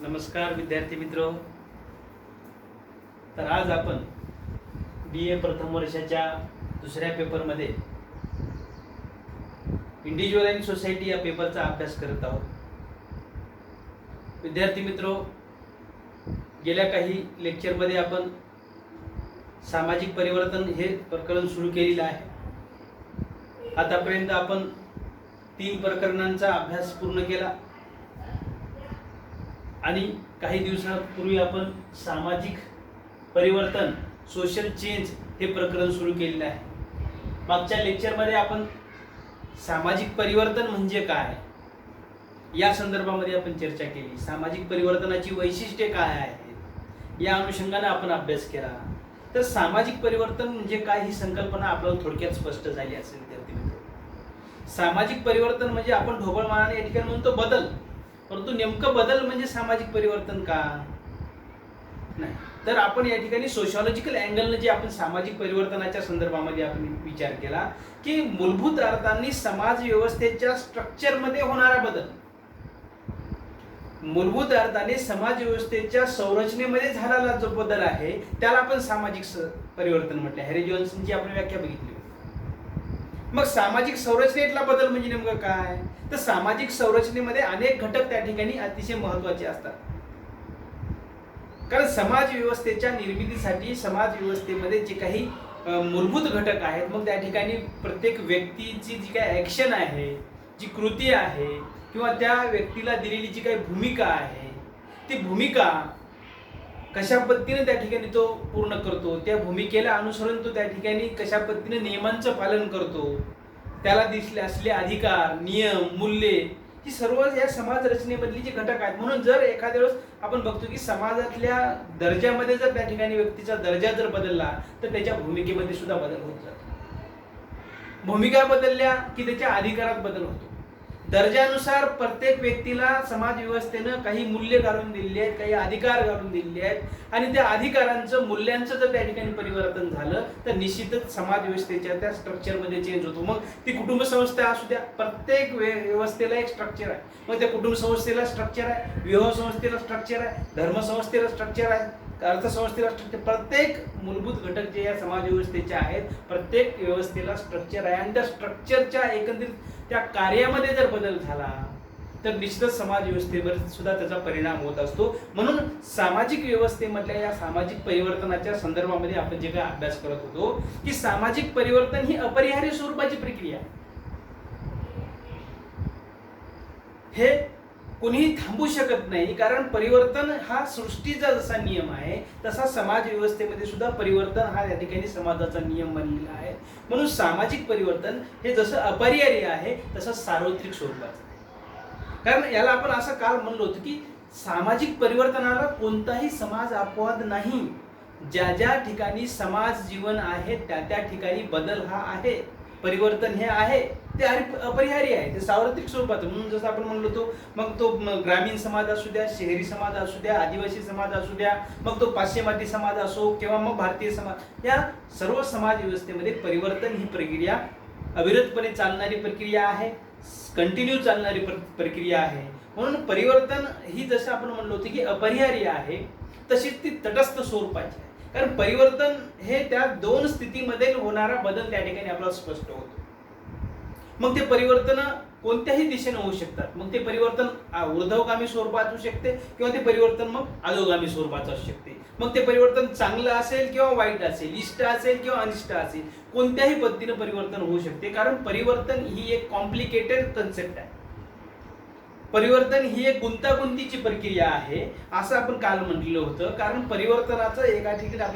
नमस्कार विद्यार्थी मित्र. तर आज आपण BA प्रथम वर्षाच्या दुसऱ्या पेपरमध्ये इंडिव्हिज्युअल अँड सोसायटी या पेपरचा अभ्यास करत आहोत. विद्यार्थी मित्र, गेल्या काही लेक्चरमध्ये आपण सामाजिक परिवर्तन हे प्रकरण सुरू केलेलं आहे. आतापर्यंत आपण 3 प्रकरणांचा अभ्यास पूर्ण केला आणि काही दिवसांपूर्वी आपण सामाजिक परिवर्तन सोशल चेंज हे प्रकरण सुरू केलेलं आहे. मागच्या लेक्चरमध्ये आपण सामाजिक परिवर्तन म्हणजे काय या संदर्भामध्ये आपण चर्चा केली. सामाजिक परिवर्तनाची वैशिष्ट्ये काय आहेत या अनुषंगाने आपण अभ्यास केला. तर सामाजिक परिवर्तन म्हणजे काय ही संकल्पना आपल्याला थोडक्यात स्पष्ट झाली असेल विद्यार्थी मित्र. सामाजिक परिवर्तन म्हणजे आपण ढोबळमानाने या ठिकाणी म्हणतो बदल, परंतु नेमकं बदल म्हणजे सामाजिक परिवर्तन का नाही. तर आपण या ठिकाणी सोशॉलॉजिकल अँगलने जे आपण सामाजिक परिवर्तनाच्या संदर्भामध्ये आपण विचार केला की मूलभूत अर्थाने समाज व्यवस्थेच्या स्ट्रक्चरमध्ये होणारा बदल, मूलभूत अर्थाने समाज व्यवस्थेच्या संरचनेमध्ये झालेला जो बदल आहे त्याला आपण सामाजिक परिवर्तन म्हटले. हॅरी जॉन्सनची आपण व्याख्या बघितली. मग सामाजिक संरचनेतला बदल म्हणजे नेमकं काय? तर सामाजिक संरचनेमध्ये अनेक घटक त्या ठिकाणी अतिशय महत्त्वाचे असतात. कारण समाज व्यवस्थेच्या निर्मितीसाठी समाज व्यवस्थेमध्ये जे काही मूलभूत घटक आहेत, मग त्या ठिकाणी प्रत्येक व्यक्तीची जी काही ॲक्शन आहे, जी कृती आहे किंवा त्या व्यक्तीला दिलेली जी काही भूमिका आहे, ती भूमिका कशा पद्धतीने त्या ठिकाणी तो पूर्ण करतो, त्या भूमिकेला अनुसरून तो त्या ठिकाणी कशा पद्धतीने नियमांचं पालन करतो, त्याला दिसले असले अधिकार, नियम, मूल्ये ही सर्व या समाज रचनेमधली जी घटक आहेत. म्हणून जर एखाद्या वेळेस आपण बघतो की समाजातल्या दर्जामध्ये जर त्या ठिकाणी व्यक्तीचा दर्जा जर बदलला तर त्याच्या भूमिकेमध्ये सुद्धा बदल होत जातो. भूमिका बदलल्या की त्याच्या अधिकारात बदल होतो. दर्जानुसार प्रत्येक व्यक्तीला समाज व्यवस्थेनं काही मूल्य घालून दिलेली आहेत, काही अधिकार घालून दिलेले आहेत आणि त्या अधिकारांचं, मूल्यांचं जर त्या ठिकाणी परिवर्तन झालं तर निश्चितच समाज व्यवस्थेच्या त्या स्ट्रक्चरमध्ये चेंज होतो. मग ती कुटुंब संस्था असू द्या, प्रत्येक व्यवस्थेला एक स्ट्रक्चर आहे. मग त्या कुटुंब संस्थेला स्ट्रक्चर आहे, विवाह संस्थेला स्ट्रक्चर आहे, धर्म संस्थेला स्ट्रक्चर आहे, अर्थसंस्थेला स्ट्रक्चर. प्रत्येक मूलभूत घटक जे या समाज व्यवस्थेचे आहेत, प्रत्येक व्यवस्थेला स्ट्रक्चर आहे आणि त्या स्ट्रक्चरच्या एकंदरीत त्या कार्यामध्ये जर बदल झाला तर निश्चितच समाज व्यवस्थेवर सुद्धा त्याचा परिणाम होत असतो. म्हणून सामाजिक व्यवस्थेमधल्या या सामाजिक परिवर्तनाच्या संदर्भामध्ये आपण जे काय अभ्यास करत होतो की सामाजिक परिवर्तन ही अपरिहार्य स्वरूपाची प्रक्रिया, हे कोणीही थांबू शकत नाही. कारण परिवर्तन हा सृष्टीचा जसा नियम आहे तसा समाज व्यवस्थेमध्ये सुद्धा परिवर्तन हा या ठिकाणी समाजाचा नियम बनलेला आहे. म्हणून सामाजिक परिवर्तन हे जसं अपरिहार्य आहे तसं सार्वत्रिक स्वरूपाचं आहे. कारण याला आपण असं काल म्हणलो होतं की सामाजिक परिवर्तनाला कोणताही समाज अपवाद नाही. ज्या ज्या ठिकाणी समाज जीवन आहे त्या त्या ठिकाणी बदल हा आहे, परिवर्तन हे आहे, ते अपरिहार्य आहे, ते सार्वत्रिक स्वरूपात. म्हणून जसं आपण म्हणलो होतो, मग तो ग्रामीण समाज असू द्या, शहरी समाज असू द्या, आदिवासी समाज असू द्या, मग तो पाश्चिमात्य समाज असो किंवा मग भारतीय समाज, या सर्व समाज व्यवस्थेमध्ये परिवर्तन ही प्रक्रिया अविरतपणे चालणारी प्रक्रिया आहे, कंटिन्यू चालणारी प्रक्रिया आहे. म्हणून परिवर्तन ही जसं आपण म्हणलो होतो की अपरिहार्य आहे तशीच ती तटस्थ स्वरूपाची आहे. कारण परिवर्तन हे त्या दोन स्थितीमध्ये होणारा बदल त्या ठिकाणी आपल्याला स्पष्ट होतो. मग ते परिवर्तन कोणत्याही दिशेने होऊ शकतात. मग ते परिवर्तन ऊर्ध्वगामी स्वरूपात असू शकते किंवा ते परिवर्तन मग अधोगामी स्वरूपात असू शकते. मग ते परिवर्तन चांगलं असेल किंवा वाईट असेल, इष्ट असेल किंवा अनिष्ट असेल, कोणत्याही पद्धतीने परिवर्तन होऊ शकते. कारण परिवर्तन ही एक कॉम्प्लिकेटेड कन्सेप्ट आहे. परिवर्तन ही एक गुंतागुंतीची प्रक्रिया आहे असं आपण काल म्हटलेलं होतं. कारण परिवर्तनाचं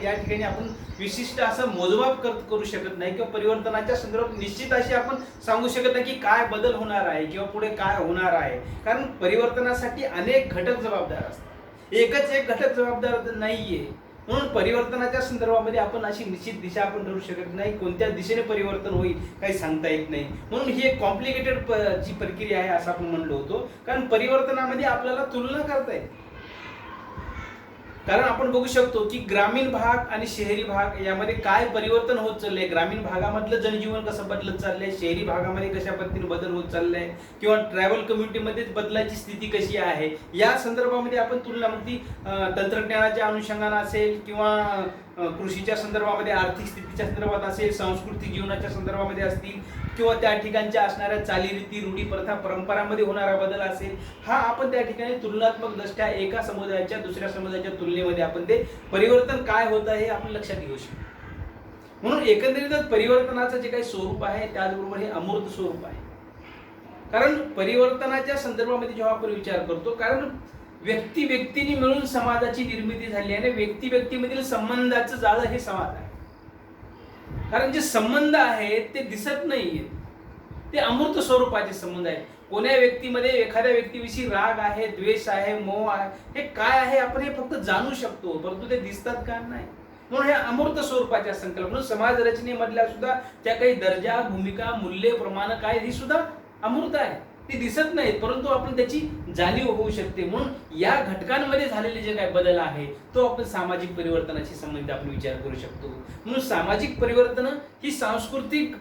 या ठिकाणी आपण विशिष्ट असं मोजमाप करू शकत नाही किंवा परिवर्तनाच्या संदर्भात निश्चित अशी आपण सांगू शकत नाही की काय बदल होणार आहे किंवा पुढे काय होणार आहे. कारण परिवर्तनासाठी अनेक घटक जबाबदार असतात, एकच एक घटक जबाबदार नाहीये. म्हणून परिवर्तनाच्या संदर्भामध्ये आपण अशी निश्चित दिशा आपण ठरवू शकत नाही, कोणत्या दिशेने परिवर्तन होईल काही सांगता येत नाही. म्हणून ही एक कॉम्प्लिकेटेड जी प्रक्रिया आहे असं आपण म्हणलो होतो. कारण परिवर्तनामध्ये आपल्याला तुलना करता येते. कारण आपण बघू शकतो की ग्रामीण भाग आणि शहरी भाग यामध्ये काय परिवर्तन होत चाललंय, ग्रामीण भागामधलं जनजीवन कसं बदलत चाललंय, शहरी भागामध्ये कशा पद्धतीने बदल होत चाललाय, किंवा ट्रॅव्हल कम्युनिटीमध्ये बदलाची स्थिती कशी आहे, या संदर्भामध्ये आपण तुलना मग ती तंत्रज्ञानाच्या अनुषंगाने असेल, किंवा कृषीच्या संदर्भामध्ये, आर्थिक स्थितीच्या संदर्भात असेल, सांस्कृतिक जीवनाच्या संदर्भामध्ये असतील, किंवा त्या ठिकाणच्या असणाऱ्या चालीरीती, रूढी, प्रथा, परंपरामध्ये होणारा बदल असेल, हा आपण त्या ठिकाणी तुलनात्मक दृष्ट्या एका समुदायाच्या दुसऱ्या समुदायाच्या तुलनेमध्ये आपण ते परिवर्तन काय होत आहे हे आपण लक्षात घेऊ शकतो. म्हणून एकंदरीतच परिवर्तनाचं जे काही स्वरूप आहे त्याचबरोबर हे अमूर्त स्वरूप आहे. कारण परिवर्तनाच्या संदर्भामध्ये जेव्हा आपण विचार करतो, कारण व्यक्ती व्यक्तीने मिळून समाजाची निर्मिती झाली आहे आणि व्यक्ती व्यक्तीमधील संबंधाचं जाळं हे समाज आहे. कारण जे संबंध आहेत ते दिसत नाहीयेत, ते अमूर्त स्वरूपाचे संबंध आहेत. कोण्या व्यक्तीमध्ये एखाद्या व्यक्तीविषयी राग आहे, द्वेष आहे, मोह आहे, हे काय आहे आपण हे फक्त जाणू शकतो, परंतु ते दिसतात का नाही. म्हणून हे अमूर्त स्वरूपाच्या संकल्पना, समाज रचनेमधल्या सुद्धा त्या काही दर्जा, भूमिका, मूल्य, प्रमाण काय ही सुद्धा अमूर्त आहे, ती दिसत नाहीत, परंतु आपण त्याची जाणीव होऊ शकते. म्हणून या घटकांमध्ये झालेले जे काही बदल आहे तो आपण सामाजिक परिवर्तनाशी संबंधित आपण विचार करू शकतो. म्हणून सामाजिक परिवर्तन ही सांस्कृतिक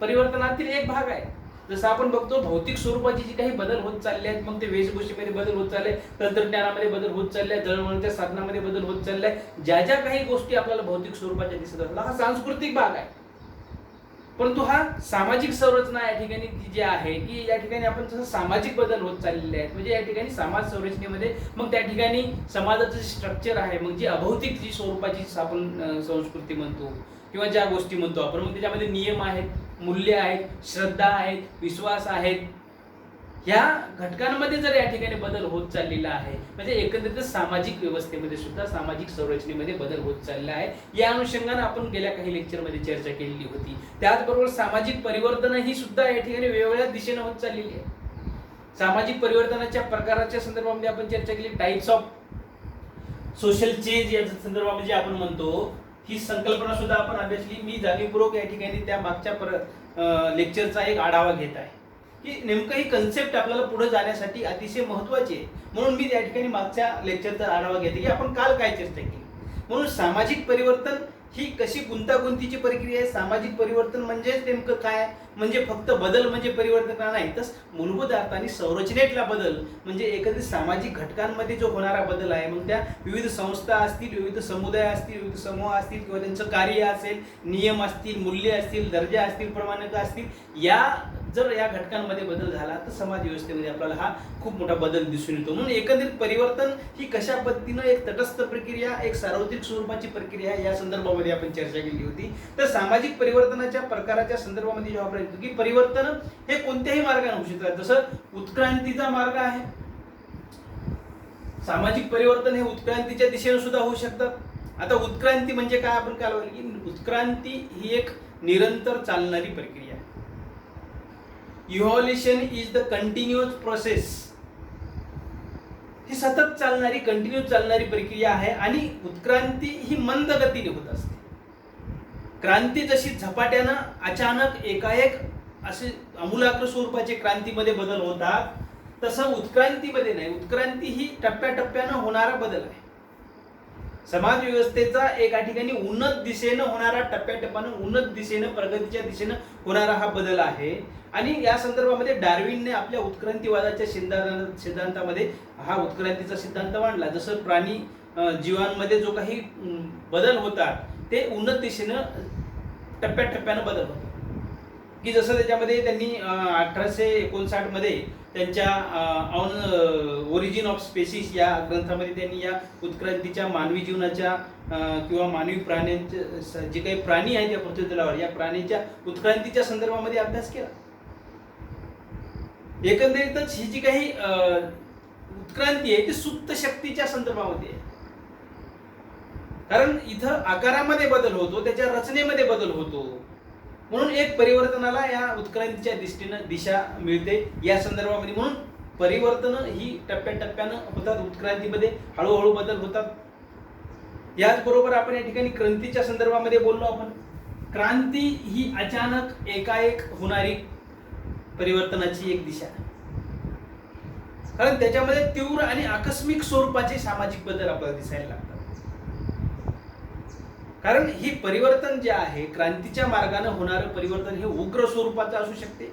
परिवर्तनातील एक भाग आहे. जसं आपण बघतो भौतिक स्वरूपाची जी काही बदल होत चालले आहेत, मग ते वेशभूषेमध्ये बदल होत चालले, तंत्रज्ञानामध्ये बदल होत चालले, दळणवळणाच्या साधनामध्ये बदल होत चाललाय, ज्या ज्या काही गोष्टी आपल्याला भौतिक स्वरूपाच्या दिसत असतात हा सांस्कृतिक भाग आहे. परंतु हा सामाजिक संरचना या ठिकाणी जी आहे की या ठिकाणी आपण जसं सामाजिक बदल होत चाललेले आहेत, म्हणजे या ठिकाणी समाज संरचनेमध्ये मग त्या ठिकाणी समाजाचं जे स्ट्रक्चर आहे, मग जी अभौतिक जी स्वरूपाची आपण संस्कृती म्हणतो किंवा ज्या गोष्टी म्हणतो आपण, मग त्याच्यामध्ये नियम आहेत, मूल्य आहेत, श्रद्धा आहेत, विश्वास आहेत, ह्या घटकांमध्ये जर या ठिकाणी बदल होत चाललेला आहे, म्हणजे एकंदरीत सामाजिक व्यवस्थेमध्ये सुद्धा सामाजिक संरचनेमध्ये बदल होत चालला आहे. या अनुषंगाने आपण गेल्या काही लेक्चरमध्ये चर्चा केलेली होती. त्याचबरोबर सामाजिक परिवर्तन ही सुद्धा या ठिकाणी वेगवेगळ्या दिशेने होत चाललेली आहे. सामाजिक परिवर्तनाच्या प्रकाराच्या संदर्भामध्ये आपण चर्चा केली. टाइप्स ऑफ सोशल चेंज या संदर्भामध्ये आपण म्हणतो, ही संकल्पना सुद्धा आपण अभ्यासली. मी जाणीवपूर्वक या ठिकाणी त्या मागच्या लेक्चरचा एक आढावा घेत आहे की नेमकं ही कन्सेप्ट आपल्याला पुढे जाण्यासाठी अतिशय महत्त्वाची आहे. म्हणून मी त्या ठिकाणी मागच्या लेक्चरचा आढावा घेते की आपण काल काय चर्चा केली. म्हणून सामाजिक परिवर्तन ही कशी गुंतागुंतीची प्रक्रिया आहे. सामाजिक परिवर्तन म्हणजे नेमकं काय, म्हणजे फक्त बदल म्हणजे परिवर्तन नाही, तर मूलभूत अर्थाने संरचनेतला बदल म्हणजे एकंदरीत सामाजिक घटकांमध्ये जो होणारा बदल आहे. मग त्या विविध संस्था असतील, विविध समुदाय असतील, विविध समूह असतील, किंवा त्यांचं कार्य असेल, नियम असतील, मूल्य असतील, दर्जा असतील, प्रमाणक असतील, या जर या घटकांमध्ये बदल झाला तर समाज व्यवस्थेमध्ये आपल्याला हा खूप मोठा बदल दिसून येतो. म्हणून एकंदरीत परिवर्तन ही कशा पद्धतीनं एक तटस्थ प्रक्रिया, एक सार्वत्रिक स्वरूपाची प्रक्रिया या संदर्भामध्ये आपण चर्चा केली होती. तर सामाजिक परिवर्तनाच्या प्रकाराच्या संदर्भामध्ये जेव्हा आपण येतो की परिवर्तन हे कोणत्याही मार्गाने होऊ शकतात. जसं उत्क्रांतीचा मार्ग आहे, सामाजिक परिवर्तन हे उत्क्रांतीच्या दिशेने सुद्धा होऊ शकतात. आता उत्क्रांती म्हणजे काय आपण काल बोललो की उत्क्रांती ही एक निरंतर चालणारी प्रक्रिया आहे. Evolution is the continuous process, ही सतत चालणारी कंटिन्यूस चालणारी प्रक्रिया आहे. आणि उत्क्रांती ही मंद गतीने होत असते. क्रांती जशी झपाट्यानं अचानक एकाएक असे आमूलाग्र स्वरूपाचे क्रांतीमध्ये बदल होतात, तसं उत्क्रांतीमध्ये नाही. उत्क्रांती ही टप्प्याटप्प्यानं होणारा बदल आहे. समाज व्यवस्थेचा एका ठिकाणी उन्नत दिशेनं होणारा, टप्प्याटप्प्यानं उन्नत दिशेनं, प्रगतीच्या दिशेनं होणारा हा बदल आहे. आणि या संदर्भामध्ये डार्विनने आपल्या उत्क्रांतीवादाच्या सिद्धांतामध्ये हा उत्क्रांतीचा सिद्धांत मांडला. जसं प्राणी जीवांमध्ये जो काही बदल होतात ते उन्नत दिशेनं टप्प्याटप्प्यानं बदल होतात. की जसं त्याच्यामध्ये त्यांनी 1859 मध्ये त्यांच्या ऑन ओरिजिन ऑफ स्पेसिस या ग्रंथामध्ये त्यांनी या उत्क्रांतीच्या मानवी जीवनाच्या किंवा मानवी प्राण्यांचे जे काही प्राणी आहेत या पृथ्वी तलावर, या प्राण्यांच्या उत्क्रांतीच्या संदर्भामध्ये अभ्यास केला. एकंदरीतच ही जी काही उत्क्रांती आहे ती सुप्त शक्तीच्या संदर्भामध्ये आहे. कारण इथं आकारामध्ये बदल होतो, त्याच्या रचनेमध्ये बदल होतो. म्हणून एक परिवर्तनाला या उत्क्रांतीच्या दृष्टीनं दिशा मिळते या संदर्भामध्ये. म्हणून परिवर्तन ही टप्प्याटप्प्यानं होतात, उत्क्रांतीमध्ये हळूहळू बदल होतात. याचबरोबर आपण या ठिकाणी क्रांतीच्या संदर्भामध्ये बोललो आपण. क्रांती ही अचानक एकाएक होणारी परिवर्तनाची एक दिशा, कारण त्याच्यामध्ये तीव्र आणि आकस्मिक स्वरूपाचे सामाजिक बदल आपल्याला दिसायला लागतात. कारण ही परिवर्तन जे आहे, क्रांतीच्या मार्गाने होणारं परिवर्तन हे उग्र स्वरूपाचं असू शकते.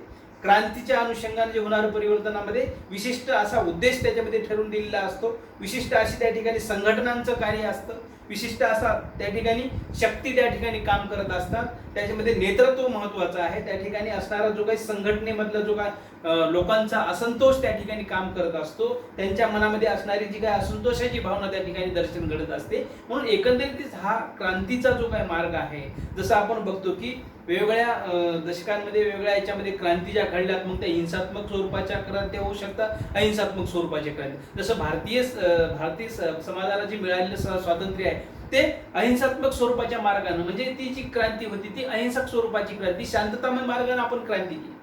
क्रांतीच्या अनुषंगाने जे होणारं परिवर्तनामध्ये विशिष्ट असा उद्देश त्याच्यामध्ये ठरवून दिलेला असतो, विशिष्ट अशी त्या ठिकाणी संघटनांचं कार्य असतं, विशिष्ट असा त्या ठिकाणी शक्ती त्या ठिकाणी काम करत असतात. त्याच्यामध्ये नेतृत्व महत्वाचं आहे. त्या ठिकाणी असणारा जो काही संघटनेमधला जो काय लोकांचा असंतोष त्या ठिकाणी काम करत असतो, त्यांच्या मनामध्ये असणारी जी काही असंतोषाची भावना त्या ठिकाणी दर्शन घडत असते. म्हणून एकंदरीत हा क्रांतीचा जो काही मार्ग आहे, जसं आपण बघतो की वेगवेगळ्या दशकांमध्ये वेगवेगळ्या याच्यामध्ये क्रांती ज्या घडल्यात, मग त्या हिंसात्मक स्वरूपाच्या क्रांत्या होऊ शकतात, अहिंसात्मक स्वरूपाची क्रांती. जसं भारतीय समाजाला जे मिळालेलं स्वातंत्र्य आहे ते अहिंसात्मक स्वरूपाच्या मार्गाने, म्हणजे ती जी क्रांती होती ती अहिंसक स्वरूपाची क्रांती, शांततामय मार्गाने आपण क्रांती केली.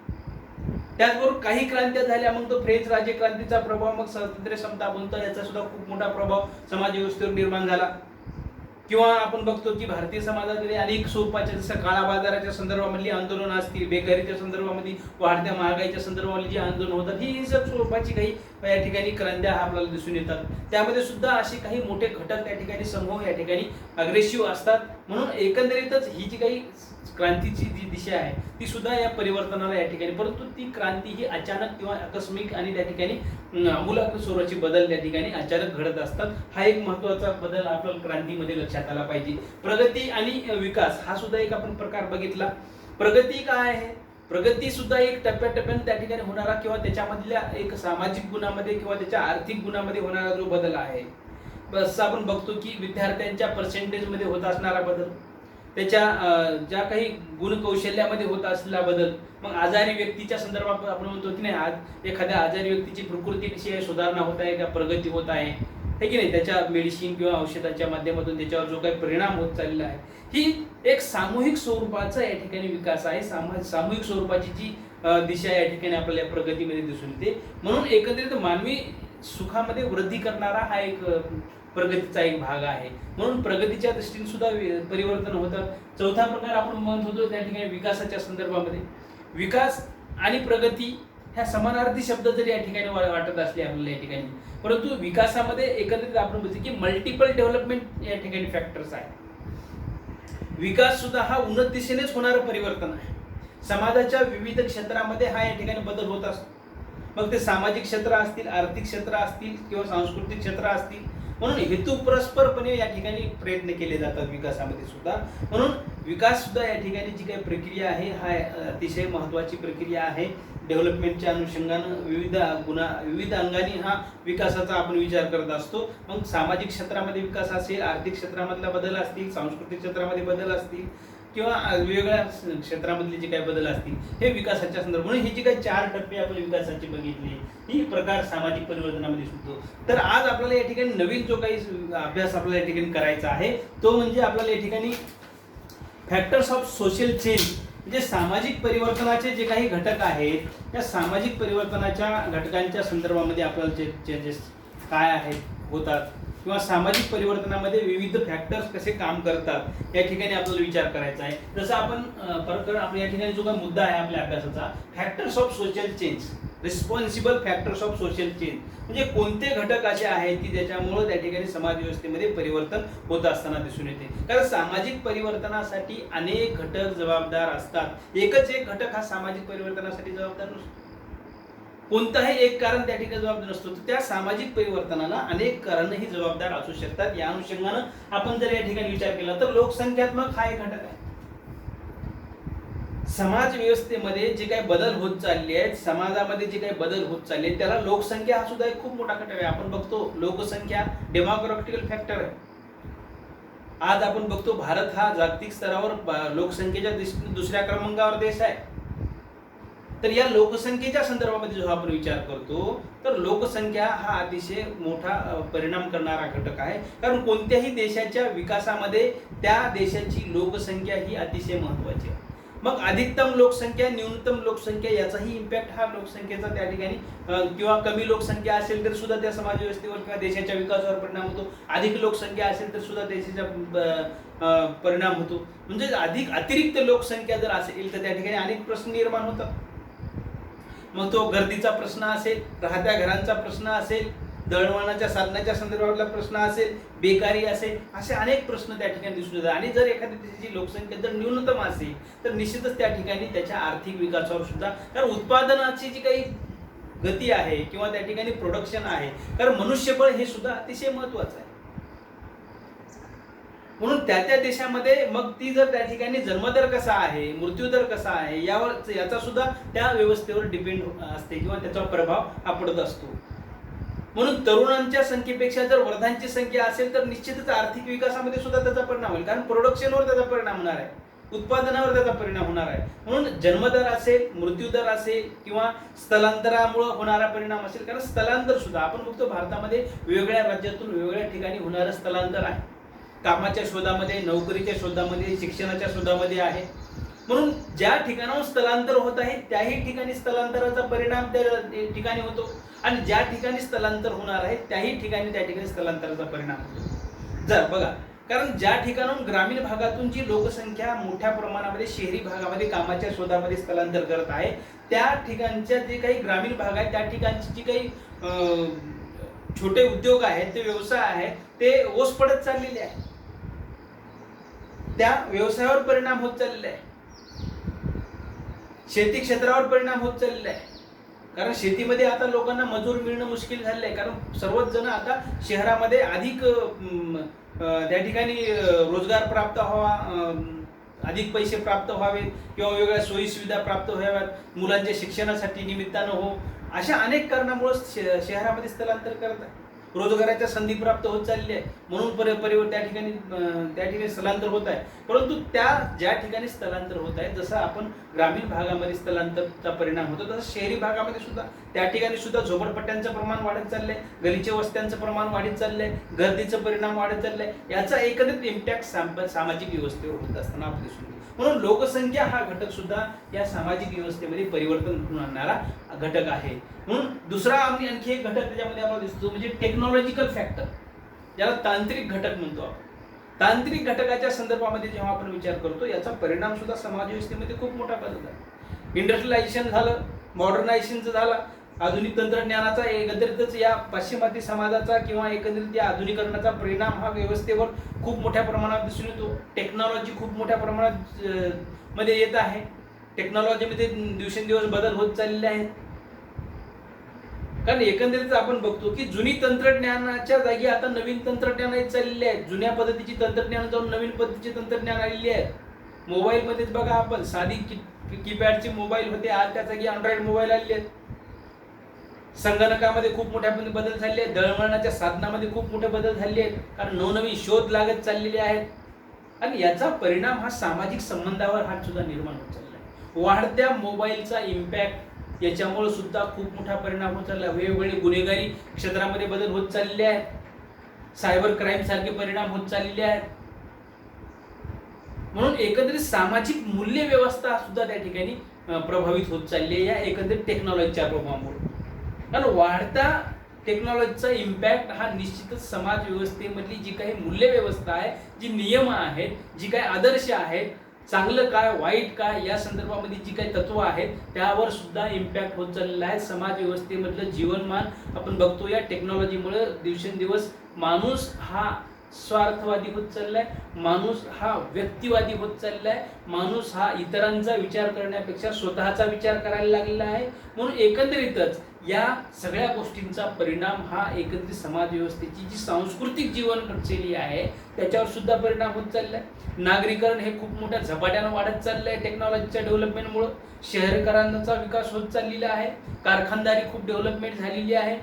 त्याचबरोबर काही क्रांत्या झाल्या, मग तो फ्रेंच राज्य क्रांतीचा प्रभाव, मग स्वातंत्र्य समता बनतो, याचा सुद्धा खूप मोठा प्रभाव समाज व्यवस्थेवर निर्माण झाला. किंवा आपण बघतो की भारतीय समाजामध्ये अनेक स्वरूपाच्या, जसं काळा बाजाराच्या संदर्भामधली आंदोलन असतील, बेकारीच्या संदर्भामध्ये, वाढत्या महागाईच्या संदर्भामध्ये जी आंदोलन होतात, ही हिंसक स्वरूपाची काही या ठिकाणी क्रांत्या आपल्याला दिसून येतात. त्यामध्ये सुद्धा असे काही मोठे घटक त्या ठिकाणी, समूह या ठिकाणी अग्रेसिव्ह असतात. म्हणून एकंदरीतच ही जी काही क्रांतीची जी दिशा आहे ती सुद्धा या परिवर्तनाला या ठिकाणी, परंतु ती क्रांती ही अचानक किंवा आकस्मिक आणि त्या ठिकाणी आमूलाग्र स्वरूपाची बदल त्या ठिकाणी अचानक घडत असतात. हा एक महत्त्वाचा बदल आपल्याला क्रांतीमध्ये लक्षात आला पाहिजे. प्रगती आणि विकास हा सुद्धा एक आपण प्रकार बघितला. प्रगती काय आहे? प्रगती सुद्धा एक टप्प्याटप्प्याने त्या ठिकाणी होणारा किंवा त्याच्यामधल्या एक सामाजिक गुणामध्ये किंवा त्याच्या आर्थिक गुणामध्ये होणारा जो बदल आहे, बस आपण बघतो की विद्यार्थ्यांच्या पर्सेंटेजमध्ये होत असणारा बदल, त्याच्या ज्या काही गुणकौशल्यामध्ये होत असलेला बदल, मग आजारी व्यक्तीच्या संदर्भात आपण म्हणतो की नाही, आज एखाद्या आजारी व्यक्तीची प्रकृती कशी आहे, सुधारणा होत आहे का, प्रगती होत आहे की नाही, त्याच्या मेडिसिन किंवा औषधाच्या माध्यमातून त्याच्यावर जो काही परिणाम होत चाललेला आहे, ही एक सामूहिक स्वरूपाचा या ठिकाणी विकास आहे. सामूहिक स्वरूपाची जी दिशा या ठिकाणी आपल्याला प्रगतीमध्ये दिसून येते. म्हणून एकंदरीत मानवी सुखामध्ये वृद्धी करणारा हा एक प्रगतीचा एक भाग आहे. म्हणून प्रगतीच्या दृष्टीने सुद्धा परिवर्तन होतं. चौथा प्रकार आपण म्हणत होतो त्या ठिकाणी विकासाच्या संदर्भामध्ये, विकास आणि प्रगती ह्या समानार्थी शब्द जरी या ठिकाणी वाटत असले आपल्याला या ठिकाणी, परंतु विकासामध्ये एकंदरीत आपण बघतो की मल्टिपल डेव्हलपमेंट या ठिकाणी फॅक्टर्स आहे. विकास सुद्धा हा उन्नत दिशेनेच होणारं परिवर्तन आहे. समाजाच्या विविध क्षेत्रामध्ये हा या ठिकाणी बदल होत असतो. मग ते सामाजिक क्षेत्र असतील, आर्थिक क्षेत्र असतील किंवा सांस्कृतिक क्षेत्र असतील. म्हणून हेतू परस्परपणे या ठिकाणी प्रयत्न केले जातात विकासामध्ये सुद्धा. म्हणून विकास सुद्धा या ठिकाणी जी काही प्रक्रिया आहे हा अतिशय महत्त्वाची प्रक्रिया आहे. डेव्हलपमेंटच्या अनुषंगानं विविध अंगाने हा विकासाचा आपण विचार करत असतो. मग सामाजिक क्षेत्रामध्ये विकास असेल, आर्थिक क्षेत्रामधला बदल असतील, सांस्कृतिक क्षेत्रामध्ये बदल असतील किंवा वेगवेगळ्या क्षेत्रामधले जे काही बदल असतील, हे विकासाच्या संदर्भात. म्हणून ही जी काही 4 टप्पे आपण विकासाचे बघितले, ही प्रकार सामाजिक परिवर्तनामध्ये सुद्धा. तर आज आपल्याला या ठिकाणी नवीन जो काही अभ्यास आपल्याला या ठिकाणी करायचा आहे तो म्हणजे आपल्याला या ठिकाणी फॅक्टर्स ऑफ सोशल चेंज, म्हणजे सामाजिक परिवर्तनाचे जे काही घटक आहेत त्या सामाजिक परिवर्तनाच्या घटकांच्या संदर्भामध्ये आपल्याला जे चेंजेस काय आहेत होतात किंवा सामाजिक परिवर्तनामध्ये विविध फॅक्टर्स कसे काम करतात या ठिकाणी आपल्याला विचार करायचा आहे. जसं आपण आपल्या या ठिकाणी जो काही मुद्दा आहे आपल्या अभ्यासाचा, factors of social change, responsible factors of social change, म्हणजे कोणते घटक असे आहेत की ज्याच्यामुळे त्या ठिकाणी समाज व्यवस्थेमध्ये परिवर्तन होत असताना दिसून येते. कारण सामाजिक परिवर्तनासाठी अनेक घटक जबाबदार असतात. एकच एक घटक हा सामाजिक परिवर्तनासाठी जबाबदार नसतो. कोणताही एक कारण त्या ठिकाणी जबाबदार नसतो. त्या सामाजिक परिवर्तनाला अनेक कारणही जबाबदार असू शकतात. या अनुषंगानं आपण जर या ठिकाणी विचार केला तर लोकसंख्यात्मक हा एक घटक आहे. समाज व्यवस्थेमध्ये जे काही बदल होत चालले आहेत, समाजामध्ये जे काही बदल होत चालले आहेत, त्याला लोकसंख्या हा सुद्धा एक खूप मोठा घटक आहे. आपण बघतो लोकसंख्या डेमोग्राफिकल फॅक्टर आहे. आज आपण बघतो भारत हा जागतिक स्तरावर लोकसंख्येच्या दृष्टीने दुसऱ्या क्रमांकावर देश आहे. तर या लोकसंख्येच्या संदर्भामध्ये जो आपण विचार करतो तर लोकसंख्या हा अतिशय मोठा परिणाम करणारा घटक आहे. कारण कोणत्याही देशाच्या विकासामध्ये त्या देशाची लोकसंख्या ही अतिशय महत्त्वाची आहे. मग अधिकतम लोकसंख्या, न्यूनतम लोकसंख्या याचाही इम्पॅक्ट हा लोकसंख्येचा त्या ठिकाणी किंवा कमी लोकसंख्या असेल तर सुद्धा त्या समाज व्यवस्थेवर किंवा देशाच्या विकासावर परिणाम होतो. अधिक लोकसंख्या असेल तर सुद्धा देशाचा परिणाम होतो. म्हणजे अतिरिक्त लोकसंख्या जर असेल तर त्या ठिकाणी अनेक प्रश्न निर्माण होतात. मग तो गर्दीचा प्रश्न असेल, राहत्या घरांचा प्रश्न असेल, दळणवळणाच्या साधनाच्या संदर्भातला प्रश्न असेल, बेकारी असेल, असे अनेक प्रश्न त्या ठिकाणी दिसून येतात. आणि जर एखाद्या देशाची लोकसंख्या जर न्यूनतम असेल तर निश्चितच त्या ठिकाणी त्याच्या आर्थिक विकासावर सुद्धा, कारण उत्पादनाची जी काही गती आहे किंवा त्या ठिकाणी प्रोडक्शन आहे, कारण मनुष्यबळ हे सुद्धा अतिशय महत्वाचं आहे. म्हणून त्या त्या देशामध्ये मग ती जर त्या ठिकाणी जन्मदर कसा आहे, मृत्यूदर कसा आहे, याचा सुद्धा त्या व्यवस्थेवर डिपेंड असते किंवा त्याचा प्रभाव हा पडत असतो. म्हणून तरुणांच्या संख्येपेक्षा जर वृद्धांची संख्या असेल तर निश्चितच आर्थिक विकासामध्ये सुद्धा त्याचा परिणाम होईल, कारण प्रोडक्शनवर त्याचा परिणाम होणार आहे, उत्पादनावर त्याचा परिणाम होणार आहे. म्हणून जन्मदर असेल, मृत्यूदर असेल किंवा स्थलांतरामुळे होणारा परिणाम असेल, कारण स्थलांतर सुद्धा आपण बघतो भारतामध्ये वेगवेगळ्या राज्यातून वेगवेगळ्या ठिकाणी होणारं स्थलांतर आहे. कामाच्या शोधामध्ये, नोकरीच्या शोधामध्ये, शिक्षणाच्या शोधामध्ये आहे. म्हणून ज्या ठिकाणाहून स्थलांतर होत आहे त्याही ठिकाणी स्थलांतराचा परिणाम त्या ठिकाणी होतो, आणि ज्या ठिकाणी स्थलांतर होणार आहे त्याही ठिकाणी त्या ठिकाणी स्थलांतराचा परिणाम होतो. जर बघा, कारण ज्या ठिकाणाहून ग्रामीण भागातून जी लोकसंख्या मोठ्या प्रमाणामध्ये शहरी भागामध्ये कामाच्या शोधामध्ये स्थलांतर करत आहे, त्या ठिकाणच्या जे काही ग्रामीण भाग आहे त्या ठिकाणची जी काही छोटे उद्योग आहेत, ते व्यवसाय आहेत, ते ओस पडत चाललेले आहे. त्या व्यवसायावर परिणाम होत चाललेला आहे, शेती क्षेत्रावर परिणाम होत चाललेला आहे. कारण शेतीमध्ये आता लोकांना मजूर मिळणं मुश्किल झालेलं आहे, कारण सर्वच जण आता शहरामध्ये अधिक त्या ठिकाणी रोजगार प्राप्त व्हावा, अधिक पैसे प्राप्त व्हावेत किंवा वेगवेगळ्या सोयी सुविधा प्राप्त व्हाव्यात, मुलांच्या शिक्षणासाठी निमित्तानं हो, अशा अनेक कारणामुळे शहरामध्ये स्थलांतर करत आहे. रोजगाराच्या संधी प्राप्त होत चालली आहे, म्हणून त्या ठिकाणी स्थलांतर होत आहे. परंतु ज्या ठिकाणी स्थलांतर होत आहे, जसं आपण ग्रामीण भागामध्ये स्थलांतरचा परिणाम होतो, तसं शहरी भागामध्ये सुद्धा त्या ठिकाणी सुद्धा झोपडपट्ट्यांचं प्रमाण वाढत चाललंय, गलीच्या वस्त्यांचं प्रमाण वाढत चाललंय, गर्दीचं परिणाम वाढत चाललंय. याचा एकत्रित इम्पॅक्ट सामाजिक व्यवस्थेवर होत असताना आपल्याला दिसून येतो. म्हणून लोकसंख्या हा घटक सुद्धा या सामाजिक व्यवस्थेमध्ये परिवर्तन घडून आणणारा घटक आहे. म्हणून दुसरा आणखी एक घटक त्याच्यामध्ये आपल्याला दिसतो म्हणजे टेक्नॉलॉजिकल फॅक्टर, ज्याला तांत्रिक घटक म्हणतो आपण. तांत्रिक घटकाच्या संदर्भामध्ये जेव्हा आपण विचार करतो, याचा परिणाम सुद्धा समाज व्यवस्थेमध्ये खूप मोठा बदल आहे. इंडस्ट्रियलायझेशन झालं, मॉडर्नायझेशनचं झालं, आधुनिक तंत्रज्ञानाचा एकत्रितच या पाश्चिमात्य समाजाचा किंवा एकंदरीत या आधुनिकरणाचा परिणाम हा व्यवस्थेवर खूप मोठ्या प्रमाणात दिसून येतो. टेक्नॉलॉजी खूप मोठ्या प्रमाणात मध्ये येत आहे. टेक्नॉलॉजीमध्ये दिवसेंदिवस बदल होत चाललेले आहेत. कारण एकंदरीत आपण बघतो की जुनी तंत्रज्ञानाच्या जागी आता नवीन तंत्रज्ञान येत चाललेले आहेत. जुन्या पद्धतीची तंत्रज्ञान जाऊन नवीन पद्धतीचे तंत्रज्ञान आलेली आहेत. मोबाईलमध्येच बघा, आपण साधी कीपॅडचे मोबाईल होते, आज त्या जागी अँड्रॉइड मोबाईल आलेले आहेत. संगणकामध्ये खूप मोठ्या बदल झाले आहेत. दळणवळणाच्या साधनामध्ये खूप मोठे बदल झाले आहेत, कारण नवनवीन शोध लागत चाललेले आहेत. आणि याचा परिणाम हा सामाजिक संबंधावर हा सुद्धा निर्माण होत चालला आहे. वाढत्या मोबाईलचा इम्पॅक्ट याच्यामुळे सुद्धा खूप मोठा परिणाम होत चालला. वेगवेगळे गुन्हेगारी क्षेत्रामध्ये बदल होत चाललेले आहेत. सायबर क्राईम सारखे परिणाम होत चाललेले आहेत. म्हणून एकंदरीत सामाजिक मूल्य व्यवस्था सुद्धा त्या ठिकाणी प्रभावित होत चालली आहे या एकंदरीत टेक्नॉलॉजीच्या प्रभावामुळे. कारण वाढता टेक्नॉलॉजीचा इम्पॅक्ट हा निश्चितच समाज व्यवस्थेमधली जी काही मूल्य व्यवस्था आहे, जी नियम आहेत, जी काही आदर्श आहेत, चांगलं काय वाईट काय या संदर्भामध्ये जी काही तत्व आहेत त्यावर सुद्धा इम्पॅक्ट होत चाललेला आहे. समाज व्यवस्थेमधलं जीवनमान आपण बघतो या टेक्नॉलॉजीमुळे दिवसेंदिवस माणूस हा स्वार्थवादी होत चाललाय, माणूस हा व्यक्तिवादी होत चाललाय, माणूस हा इतरांचा विचार करण्यापेक्षा स्वतःचा विचार करायला लागलेला आहे. म्हणून एकंदरीतच या सगळ्या गोष्टींचा परिणाम हा एकत्रित समाज व्यवस्थेची जी सांस्कृतिक जीवनशैली आहे त्याच्यावर सुद्धा परिणाम होत चाललाय. नागरीकरण हे खूप मोठ्या झपाट्यानं वाढत चाललंय टेक्नॉलॉजीच्या डेव्हलपमेंटमुळे. शहरीकरणाचा विकास होत चाललेला आहे. कारखानदारी खूप डेव्हलपमेंट झालेली आहे.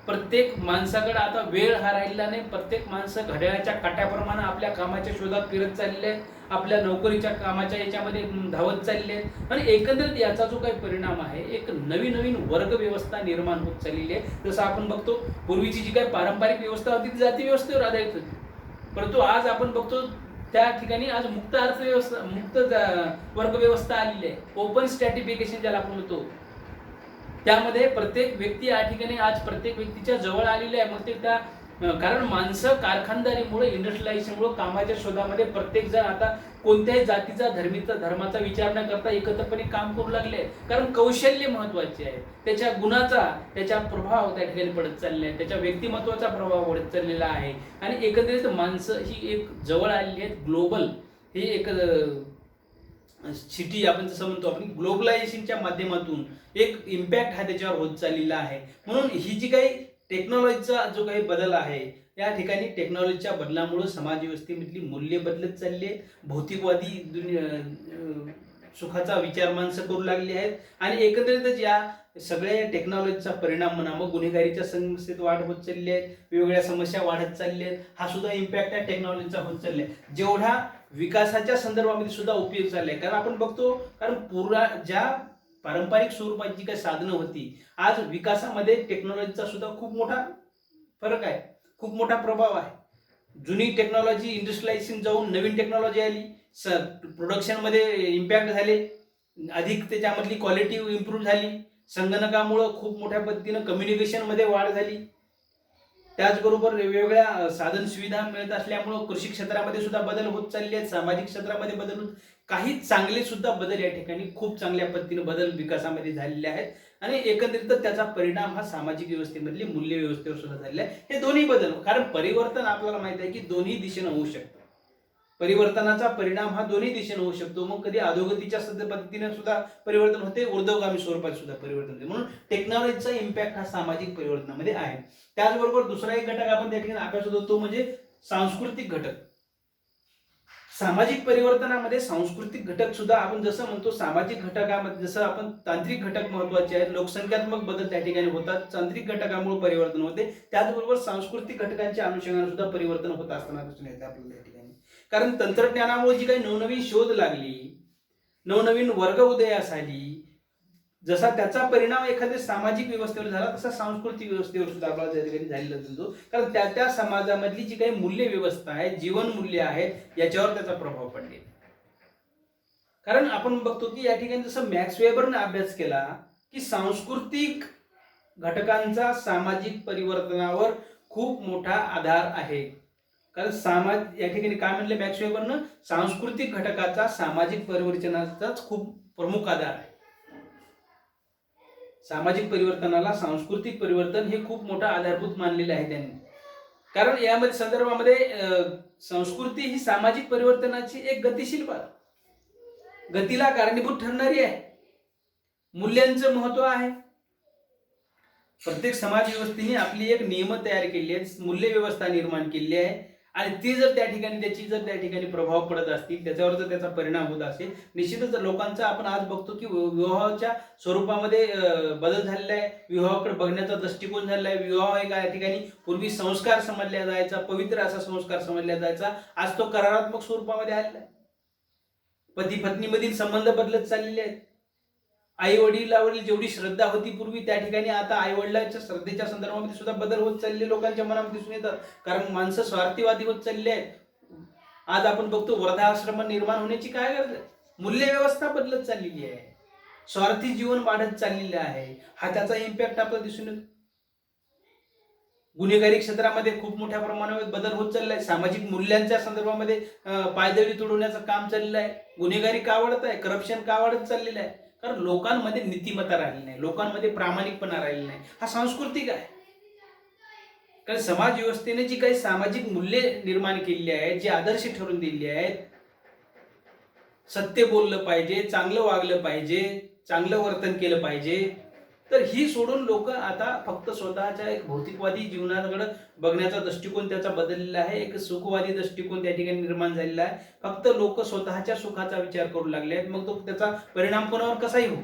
प्रत्येक माणसाकडे आता वेळ हा राहिलेला नाही. प्रत्येक माणसं घड्याळाच्या काट्याप्रमाणे आपल्या कामाच्या शोधात फिरत चालले आहेत, आपल्या नोकरीच्या कामाच्या याच्यामध्ये धावत चालले आहेत. आणि एकंदरीत याचा जो काही परिणाम आहे, एक नवीन वर्ग व्यवस्था निर्माण होत चाललेली आहे. जसं आपण बघतो पूर्वीची जी काही पारंपरिक व्यवस्था होती ती जाती व्यवस्थेवर आधारित होती, परंतु आज आपण बघतो त्या ठिकाणी आज मुक्त अर्थव्यवस्था, मुक्त वर्ग व्यवस्था आलेली आहे. ओपन स्ट्रॅटिफिकेशन ज्याला आपण म्हणतो, त्यामध्ये प्रत्येक व्यक्ती या ठिकाणी आज प्रत्येक व्यक्तीच्या जवळ आलेली आहे. मग ते त्या कारण माणसं कारखानदारीमुळे, इंडस्ट्रियलायझेशनमुळे, कामाच्या शोधामध्ये प्रत्येक जण आता कोणत्याही जातीचा, धर्माचा विचार न करता एकत्रपणे काम करू लागले. कारण कौशल्य महत्वाचे आहे, त्याच्या गुणाचा, त्याच्या प्रभाव त्या ठिकाणी पडत चालले आहे, त्याच्या व्यक्तिमत्वाचा प्रभाव पडत चाललेला आहे. आणि एकंदरीत माणसं ही एक जवळ आलेली आहेत. ग्लोबल ही एक सिटी आपण जसं म्हणतो, आपण ग्लोबलायझेशनच्या माध्यमातून एक इम्पॅक्ट हा त्याच्यावर होत चाललेला आहे. म्हणून ही जी काही टेक्नॉलॉजीचा जो काही बदल आहे, या ठिकाणी टेक्नॉलॉजीच्या बदलामुळे समाज व्यवस्थेमधली मूल्य बदलत चालली आहेत. भौतिकवादी सुखाचा विचार माणसं करू लागली आहेत. आणि एकंदरीतच या सगळ्या टेक्नॉलॉजीचा परिणाम म्हणा, मग गुन्हेगारीच्या समस्येत वाढ होत चालली आहे, वेगवेगळ्या समस्या वाढत चालल्या आहेत. हा सुद्धा इम्पॅक्ट आहे टेक्नॉलॉजीचा होत चालला आहे. जेवढा विकासाच्या संदर्भामध्ये सुद्धा उपयोग चाललाय. कारण आपण बघतो, कारण पूर्ण ज्या पारंपरिक स्वरूपाची काही साधनं होती, आज विकासामध्ये टेक्नॉलॉजीचा सुद्धा खूप मोठा फरक आहे, खूप मोठा प्रभाव आहे. जुनी टेक्नॉलॉजी इंडस्ट्रियलायझेशन जाऊन नवीन टेक्नॉलॉजी आली, प्रोडक्शनमध्ये इम्पॅक्ट झाले, अधिक त्याच्यामधली क्वालिटी इम्प्रूव्ह झाली. संगणकामुळं खूप मोठ्या पद्धतीनं कम्युनिकेशनमध्ये वाढ झाली. त्याचबरोबर वेगवेगळ्या साधन सुविधा मिळत असल्यामुळं कृषी क्षेत्रामध्ये सुद्धा बदल होत चालले आहेत, सामाजिक क्षेत्रामध्ये बदल होत, काही चांगले सुद्धा बदल या ठिकाणी खूप चांगल्या पद्धतीने बदल विकासामध्ये झालेले आहेत. आणि एकंदरीत त्याचा परिणाम हा सामाजिक व्यवस्थेमधली मूल्य व्यवस्थेवर सुद्धा झालेला आहे. हे दोन्ही बदल, कारण परिवर्तन आपल्याला माहित आहे की दोन्ही दिशेनं होऊ शकतं. परिवर्तनाचा परिणाम हा दोन्ही दिशेने होऊ शकतो. मग कधी अधोगतीच्या पद्धतीने सुद्धा परिवर्तन होते, ऊर्ध्वगामी स्वरूपात सुद्धा परिवर्तन होते. म्हणून टेक्नॉलॉजीचा इम्पॅक्ट हा सामाजिक परिवर्तनामध्ये आहे. त्याचबरोबर दुसरा एक घटक आपण त्या ठिकाणी अभ्यास होतो, तो म्हणजे सांस्कृतिक घटक. सामाजिक परिवर्तनामध्ये सांस्कृतिक घटक सुद्धा आपण जसं म्हणतो, सामाजिक घटकामध्ये जसं आपण तांत्रिक घटक महत्वाचे आहेत, लोकसंख्यात्मक बदल त्या ठिकाणी होतात, तांत्रिक घटकामुळे परिवर्तन होते, त्याचबरोबर सांस्कृतिक घटकांच्या अनुषंगाने सुद्धा परिवर्तन होत असताना दिसून येते आपल्याला या ठिकाणी. कारण तंत्रज्ञानामुळे जी काही नवनवीन शोध लागली, नवनवीन वर्ग उदयास आली, जसा त्याचा परिणाम एखाद्या सामाजिक व्यवस्थेवर झाला, तसा सांस्कृतिक व्यवस्थेवर सुद्धा आपल्याला त्या ठिकाणी झालेला दिसतो. कारण त्या त्या समाजामधली जी काही मूल्य व्यवस्था आहे, जीवन मूल्य आहेत, याच्यावर त्याचा प्रभाव पडले. कारण आपण बघतो की या ठिकाणी जसं मॅक्स वेबरने अभ्यास केला की सांस्कृतिक घटकांचा सामाजिक परिवर्तनावर खूप मोठा आधार आहे. कारण समाज या ठिकाणी काय म्हणले मॅक्स वेबरनं, सांस्कृतिक घटकाचा सामाजिक परिवर्तनाचाच खूप प्रमुख आधार आहे. सामाजिक परिवर्तनाला सांस्कृतिक परिवर्तन हे खूप मोठा आधारभूत मानलेले आहे त्यांनी. कारण यामध्ये संदर्भामध्ये संस्कृती ही सामाजिक परिवर्तनाची एक गतिशील गतीला कारणीभूत ठरणारी आहे. मूल्यांचं महत्व आहे. प्रत्येक समाज व्यवस्थेने आपली एक नियम तयार केली आहेत, मूल्य व्यवस्था निर्माण केली आहे. आणि ती जर त्या ठिकाणी त्या ठिकाणी प्रभाव पडत असतील, त्याच्यावर जर त्याचा परिणाम होत असेल, निश्चितच लोकांचा आपण आज बघतो की विवाहाच्या स्वरूपामध्ये बदल झालेला आहे. विवाहाकडे बघण्याचा दृष्टिकोन झालेला आहे. विवाह एका ठिकाणी पूर्वी संस्कार समजला जायचा, पवित्र असा संस्कार समजला जायचा, आज तो करारात्मक स्वरूपामध्ये आलेला आहे. पती पत्नीमधील संबंध बदलत चाललेले आहेत. आई वडिलावरील जेवढी श्रद्धा होती पूर्वी, त्या ठिकाणी आता आई वडिलांच्या श्रद्धेच्या संदर्भामध्ये सुद्धा बदल होत चालले लोकांच्या मनामध्ये दिसून येतात. कारण माणसं स्वार्थीवादी होत चालले आहेत. आज आपण बघतो वृद्धाश्रम निर्माण होण्याची काय गरज आहे, मूल्य व्यवस्था बदलत चाललेली आहे, स्वार्थी जीवन वाढत चाललेलं आहे. हा त्याचा इम्पॅक्ट आपल्याला दिसून येतो. गुन्हेगारी क्षेत्रामध्ये खूप मोठ्या प्रमाणावर बदल होत चाललाय. सामाजिक मूल्यांच्या संदर्भामध्ये पायदळी तुडवण्याचं काम चाललेलं आहे. गुन्हेगारी का वाढत आहे, करप्शन का वाढत चाललेलं आहे, कारण लोकांमध्ये नीतिमत्ता राहिली नाही, लोकांमध्ये प्रामाणिकपणा राहिला नाही. हा सांस्कृतिक आहे. कारण समाज व्यवस्थेने जी काही सामाजिक मूल्ये निर्माण केलेली आहेत, जी आदर्श ठरवून दिलेली आहेत, सत्य बोललं पाहिजे, चांगलं वागलं पाहिजे, चांगलं वर्तन केलं पाहिजे, तर ही सोडून लोक आता फक्त स्वतःच्या एक भौतिकवादी जीवनाकडे बघण्याचा दृष्टिकोन त्याचा बदललेला आहे. एक सुखवादी दृष्टिकोन त्या ठिकाणी निर्माण झालेला आहे. फक्त लोक स्वतःच्या सुखाचा विचार करू लागले आहेत. मग तो त्याचा परिणाम कोणावर कसाही हो.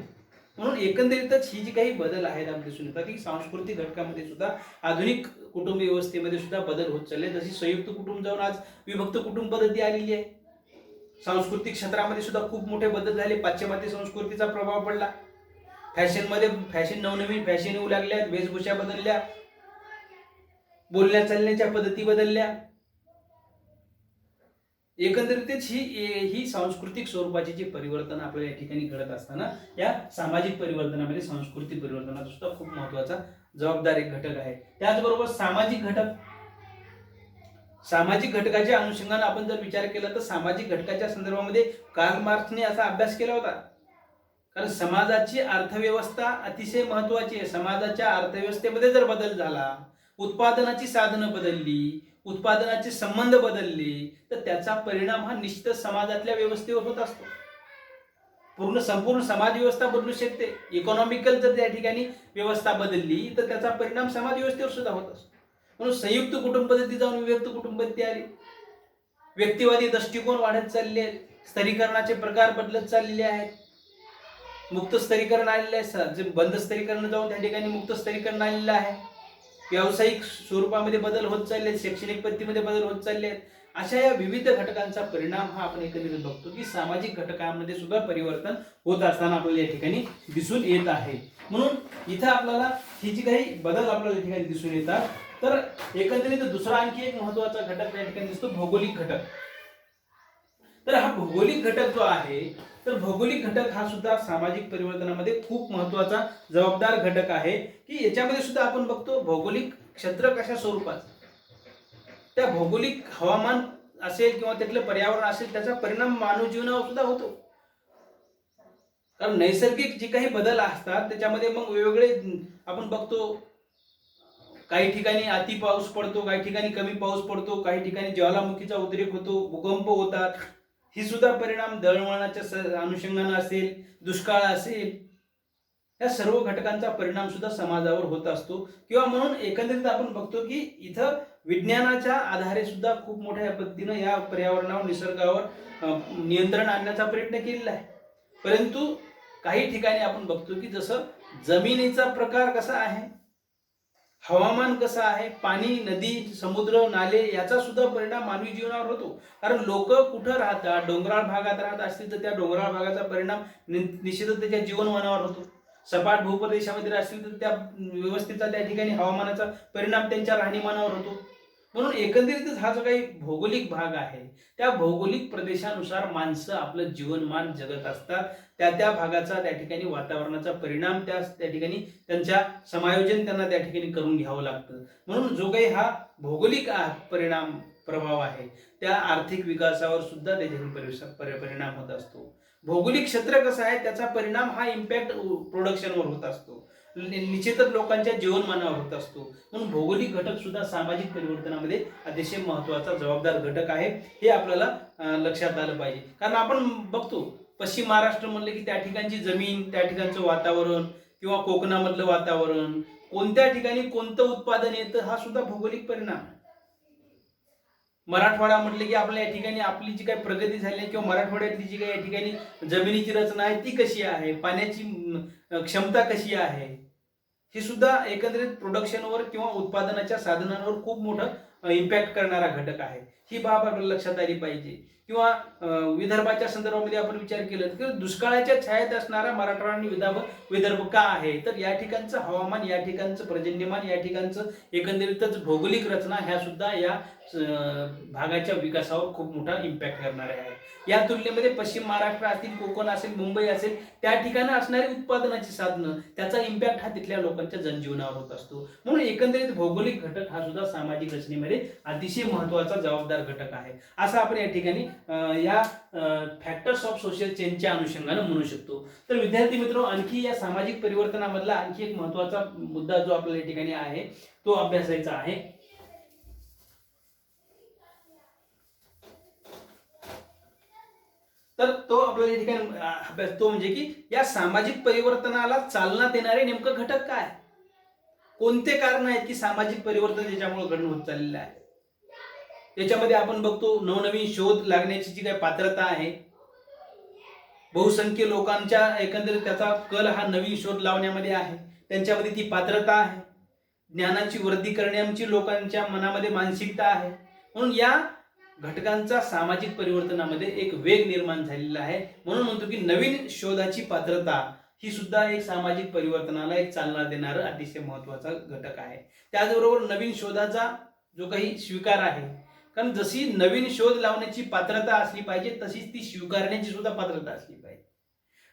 म्हणून एकंदरीतच ही जी काही बदल आहेत आपल्याला दिसून येतात की सांस्कृतिक घटकामध्ये सुद्धा, आधुनिक कुटुंब व्यवस्थेमध्ये सुद्धा बदल होत चालले. जशी संयुक्त कुटुंब जाऊन आज विभक्त कुटुंब पद्धती आलेली आहे. सांस्कृतिक क्षेत्रामध्ये सुद्धा खूप मोठे बदल झाले. पाश्चिमात्य संस्कृतीचा प्रभाव पडला. फॅशनमध्ये नवनवीन फॅशन येऊ लागल्या, वेशभूषा बदलल्या, बोलण्या चालण्याच्या पद्धती बदलल्या. एकंदरीतच ही सांस्कृतिक स्वरूपाची जी परिवर्तन आपल्याला या ठिकाणी घडत असताना, या सामाजिक परिवर्तनामध्ये सांस्कृतिक परिवर्तनाचा सुद्धा खूप महत्वाचा जबाबदार एक घटक आहे. त्याचबरोबर सामाजिक घटक, सामाजिक घटकाच्या अनुषंगाने आपण जर विचार केला तर सामाजिक घटकाच्या संदर्भामध्ये कार्ल मार्क्सने असा अभ्यास केला होता. कारण समाजाची अर्थव्यवस्था अतिशय महत्वाची आहे. समाजाच्या अर्थव्यवस्थेमध्ये जर बदल झाला, उत्पादनाची साधनं बदलली, उत्पादनाचे संबंध बदलले, तर त्याचा परिणाम हा निश्चितच समाजातल्या व्यवस्थेवर होत असतो. संपूर्ण समाज व्यवस्था बदलू शकते. इकॉनॉमिकल जर त्या ठिकाणी व्यवस्था बदलली तर त्याचा परिणाम समाज व्यवस्थेवर सुद्धा होत असतो. म्हणून संयुक्त कुटुंब पद्धती जाऊन विभक्त कुटुंब पद्धती आली. व्यक्तिवादी दृष्टिकोन वाढत चालले आहेत. स्तरीकरणाचे प्रकार बदलत चाललेले आहेत. मुक्त स्तरीकरण आलेलं आहे. जे बंद स्तरीकरण जाऊन त्या ठिकाणी मुक्त स्तरीकरण आलेलं आहे. व्यावसायिक स्वरूपामध्ये बदल होत चालले आहेत. शैक्षणिक पद्धतीमध्ये बदल होत चालले आहेत. अशा या विविध घटकांचा परिणाम हा आपण एकंदरीत बघतो की सामाजिक घटकांमध्ये सुद्धा परिवर्तन होत असताना आपल्याला या ठिकाणी दिसून येत आहे. म्हणून इथं आपल्याला ही जी काही बदल आपल्याला या ठिकाणी दिसून येतात, तर एकंदरीत दुसरा आणखी एक महत्वाचा घटक या ठिकाणी दिसतो, भौगोलिक घटक. तर हा भौगोलिक घटक जो आहे, तर भौगोलिक घटक हा सुद्धा सामाजिक परिवर्तनामध्ये खूप महत्वाचा जबाबदार घटक आहे की याच्यामध्ये सुद्धा आपण बघतो भौगोलिक क्षेत्र कशा स्वरूपात, त्या भौगोलिक हवामान असेल किंवा त्यातलं पर्यावरण असेल त्याचा परिणाम मानव जीवनावर सुद्धा होतो. कारण नैसर्गिक जे काही बदल असतात त्याच्यामध्ये मग वेगवेगळे आपण बघतो, काही ठिकाणी अति पाऊस पडतो, काही ठिकाणी कमी पाऊस पडतो, काही ठिकाणी ज्वालामुखीचा उद्रेक होतो, भूकंप होतात. ही सुद्धा परिणाम दळणवळणाच्या अनुषंगाने असेल, दुष्काळ असेल, या सर्व घटकांचा परिणाम सुद्धा समाजावर होत असतो. किंवा म्हणून एकंदरीत आपण बघतो की इथं विज्ञानाच्या आधारे सुद्धा खूप मोठ्या पद्धतीने या पर्यावरणावर, निसर्गावर नियंत्रण आणण्याचा प्रयत्न केलेला आहे. परंतु काही ठिकाणी आपण बघतो की जसं जमिनीचा प्रकार कसा आहे, हवामान कसं आहे, पाणी, नदी, समुद्र, नाले याचा सुद्धा परिणाम मानवी जीवनावर होतो. कारण लोक कुठं राहतात, डोंगराळ भागात राहत असतील तर त्या डोंगराळ भागाचा परिणाम निश्चितच त्याच्या जीवनमानावर होतो. सपाट भूप्रदेशामध्ये असतील तर त्या व्यवस्थेचा त्या ठिकाणी हवामानाचा परिणाम त्यांच्या राहणीमानावर होतो. म्हणून एकंदरीतच हा जो काही भौगोलिक भाग आहे, त्या भौगोलिक प्रदेशानुसार माणसं आपलं जीवनमान जगत असतात. त्या भागाचा त्या ठिकाणी वातावरणाचा परिणाम त्या ठिकाणी त्यांच्या समायोजन त्यांना त्या ठिकाणी करून घ्यावं लागतं. म्हणून जो काही हा भौगोलिक परिणाम प्रभाव आहे त्या आर्थिक विकासावर सुद्धा त्याचे परिणाम होत असतो. भौगोलिक क्षेत्र कसं आहे त्याचा परिणाम हा इम्पॅक्ट प्रोडक्शनवर होत असतो, निश्चितच लोकांच्या जीवनमानावर होत असतो. म्हणून भौगोलिक घटक सुद्धा सामाजिक परिवर्तनामध्ये अतिशय महत्वाचा जबाबदार घटक आहे, हे आपल्याला लक्षात आलं पाहिजे. कारण आपण बघतो पश्चिम महाराष्ट्र म्हणलं की त्या ठिकाणची जमीन, त्या ठिकाणचं वातावरण किंवा कोकणामधलं वातावरण, कोणत्या ठिकाणी कोणतं उत्पादन येतं हा सुद्धा भौगोलिक परिणाम आहे. मराठवाडा म्हटले की आपल्या या ठिकाणी आपली जी काही प्रगती झाली आहे किंवा मराठवाड्यातली जी काही या ठिकाणी जमिनीची रचना आहे ती कशी आहे, पाण्याची क्षमता कशी आहे, हे सुद्धा एकंदरीत प्रोडक्शनवर किंवा उत्पादनाच्या साधनांवर खूप मोठं इम्पॅक्ट करणारा घटक आहे. ही बाब आपल्याला लक्षात आली पाहिजे. किंवा विदर्भाच्या संदर्भामध्ये आपण विचार केला तर दुष्काळाच्या छायेत असणारा मराठवाडा आणि विदर्भ का आहे, तर या ठिकाणचं हवामान, या ठिकाणचं पर्जन्यमान, या ठिकाणचं एकंदरीतच भौगोलिक रचना ह्या सुद्धा या भागाच्या विकासावर खूप मोठा इम्पॅक्ट करणारे आहे. या तुलनेमध्ये पश्चिम महाराष्ट्र असतील, कोकण असेल, मुंबई असेल, त्या ठिकाणी असणारी उत्पादनाची साधनं, त्याचा इम्पॅक्ट हा तिथल्या लोकांच्या जनजीवनावर होत असतो. म्हणून एकंदरीत भौगोलिक घटक हा सुद्धा सामाजिक रचनेमध्ये अतिशय महत्वाचा जबाबदार घटक आहे, असं आपण या ठिकाणी या फॅक्टर्स ऑफ सोशल चेंजच्या अनुषंगाने म्हणू शकतो. तर विद्यार्थी मित्र, आणखी या सामाजिक परिवर्तनामधला आणखी एक महत्वाचा मुद्दा जो आपल्या या ठिकाणी आहे तो अभ्यासायचा आहे. तर तो आपल्याला या ठिकाणी अभ्यास तो म्हणजे की या सामाजिक परिवर्तनाला चालना देणारे नेमकं घटक काय, कोणते कारण आहेत की सामाजिक परिवर्तन त्याच्यामुळे घडून होत चाललेलं आहे. याच्यामध्ये आपण बघतो नवनवीन शोध लागण्याची जी काही पात्रता आहे, बहुसंख्य लोकांच्या एकंदरीत त्याचा कल हा नवीन शोध लावण्यामध्ये आहे, त्यांच्यामध्ये ती पात्रता आहे. ज्ञानाची वृद्धी करण्याची लोकांच्या मनामध्ये मानसिकता आहे. म्हणून या घटकांचा सामाजिक परिवर्तनामध्ये एक वेग निर्माण झालेला आहे. म्हणून म्हणतो की नवीन शोधाची पात्रता ही सुद्धा एक सामाजिक परिवर्तनाला एक चालना देणारा अतिशय महत्वाचा घटक आहे. त्याचबरोबर नवीन शोधाचा जो काही स्वीकार आहे, कारण जशी नवीन शोध लावण्याची पात्रता असली पाहिजे तशीच ती स्वीकारण्याची सुद्धा पात्रता असली पाहिजे.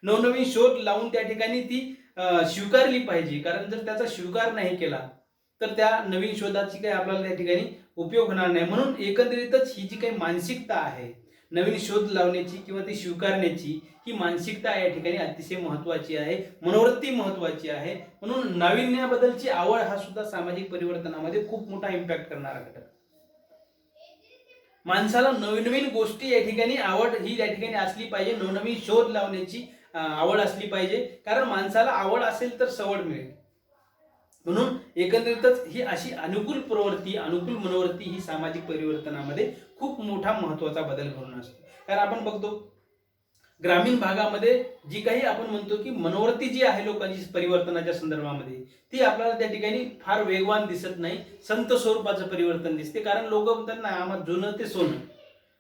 नवनवीन शोध लावून त्या ठिकाणी ती स्वीकारली पाहिजे, कारण जर त्याचा स्वीकार नाही केला तर त्या नवीन शोधाची काही आपल्याला त्या ठिकाणी उपयोग होणार नाही. म्हणून एकंदरीतच ही जी काही मानसिकता आहे नवीन शोध लावण्याची किंवा ती स्वीकारण्याची, ही मानसिकता या ठिकाणी अतिशय महत्त्वाची आहे, मनोवृत्ती महत्त्वाची आहे. म्हणून नाविन्याबद्दलची आवड हा सुद्धा सामाजिक परिवर्तनामध्ये खूप मोठा इम्पॅक्ट करणारा घटक. माणसाला नवीन नवीन गोष्टी या ठिकाणी आवड ही या ठिकाणी असली पाहिजे, नवनवीन शोध लावण्याची आवड असली पाहिजे, कारण माणसाला आवड असेल तर सवड मिळेल. म्हणून एकंदरीतच ही अशी अनुकूल प्रवृत्ती, अनुकूल मनोवृत्ती ही सामाजिक परिवर्तनामध्ये खूप मोठा महत्त्वाचा बदल घडवून असते. कारण आपण बघतो ग्रामीण भागामध्ये जी काही आपण म्हणतो की मनोवृत्ती जी आहे लोकांची परिवर्तनाच्या संदर्भामध्ये, ती आपल्याला त्या ठिकाणी फार वेगवान दिसत नाही, संत स्वरूपाचं परिवर्तन दिसते. कारण लोक म्हणतात ना, आम्हाला जुनं ते सोनं,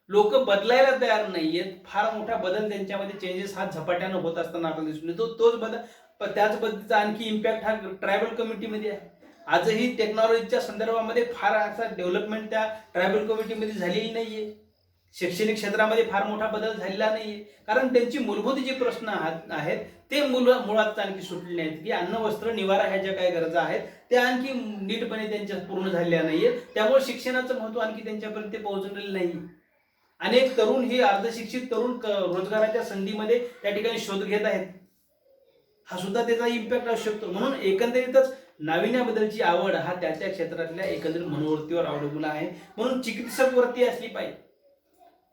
लोक बदलायला तयार नाहीयेत. फार मोठा बदल त्यांच्यामध्ये, चेंजेस हा झपाट्यानं होत असताना आपल्याला दिसून येतो. तोच बदल, त्याच पद्धतीचा आणखी इम्पॅक्ट हा ट्रायबल कम्युनिटीमध्ये आहे. आजही टेक्नॉलॉजीच्या संदर्भामध्ये फार असा डेव्हलपमेंट त्या ट्रायबल कम्युनिटीमध्ये झालेली नाहीये. शैक्षणिक क्षेत्रामध्ये फार मोठा बदल झालेला नाहीये, कारण त्यांची मूलभूत जी प्रश्न आहेत ते मुळात आणखी सुटले नाहीत, की अन्न, वस्त्र, निवारा ह्या ज्या काही गरजा आहेत त्या आणखी नीटपणे त्यांच्या पूर्ण झालेल्या नाहीये. त्यामुळे शिक्षणाचं महत्त्व आणखी त्यांच्यापर्यंत पोहोचलेलं नाही. अनेक तरुण ही अर्धशिक्षित तरुण रोजगाराच्या संधीमध्ये त्या ठिकाणी शोध घेत आहेत, हा सुद्धा त्याचा इम्पॅक्ट असू शकतो. म्हणून एकंदरीतच नाविन्याबद्दलची आवड हा त्या क्षेत्रातल्या एकंदरीत मनोवृत्तीवर अवलंबून आहे. म्हणून चिकित्सक वृत्ती असली पाहिजे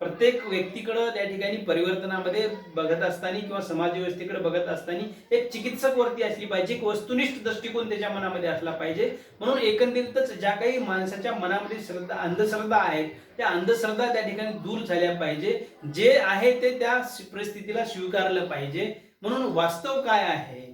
प्रत्येक व्यक्तीकडे. त्या ठिकाणी परिवर्तनामध्ये बघत असताना किंवा समाज व्यवस्थेकडे बघत असताना एक चिकित्सक वृत्ती असली पाहिजे, एक वस्तुनिष्ठ दृष्टिकोन त्याच्या मनामध्ये असला पाहिजे. म्हणून एकंदरीतच ज्या काही माणसाच्या मनामध्ये श्रद्धा, अंधश्रद्धा आहेत, त्या अंधश्रद्धा त्या ठिकाणी दूर झाल्या पाहिजे. जे आहे ते त्या परिस्थितीला स्वीकारलं पाहिजे. म्हणून वास्तव काय आहे,